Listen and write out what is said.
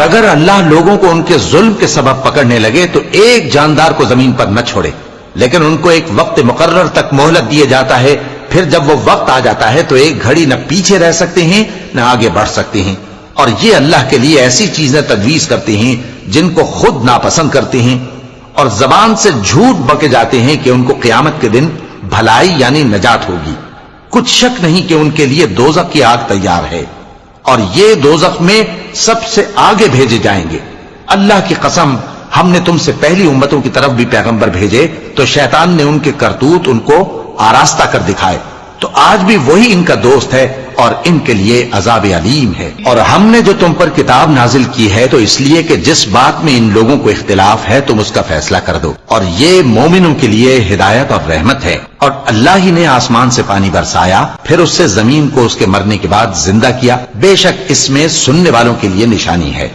अगर अल्लाह लोगों को उनके जुल्म के सबब पकड़ने लगे तो एक जानदार को जमीन पर न छोड़े, लेकिन उनको एक वक्त मुकर्रर तक मोहलत दिया जाता है। फिर जब वो वक्त आ जाता है तो एक घड़ी न पीछे रह सकते हैं न आगे बढ़ सकते हैं। और ये अल्लाह के लिए ऐसी चीजें तजवीज करते हैं जिनको खुद नापसंद करते हैं, और जबान से झूठ बके जाते हैं कि उनको क़यामत के दिन भलाई यानी नजात होगी। कुछ शक नहीं कि उनके लिए दोज़ख की आग तैयार है, और ये दोज़ख में सबसे आगे भेजे जाएंगे। अल्लाह की कसम, हमने तुमसे पहली उम्मतों की तरफ भी पैगंबर भेजे तो शैतान ने उनके करतूत उनको आरास्ता कर दिखाए, तो आज भी वही इनका दोस्त है और इनके लिए अजाब अलीम है। और हमने जो तुम पर किताब नाजिल की है तो इसलिए कि जिस बात में इन लोगों को इख्तिलाफ है तुम उसका फैसला कर दो, और ये मोमिनों के लिए हिदायत और रहमत है। और अल्लाह ही ने आसमान से पानी बरसाया, फिर उससे जमीन को उसके मरने के बाद जिंदा किया। बेशक इसमें सुनने वालों के लिए निशानी है।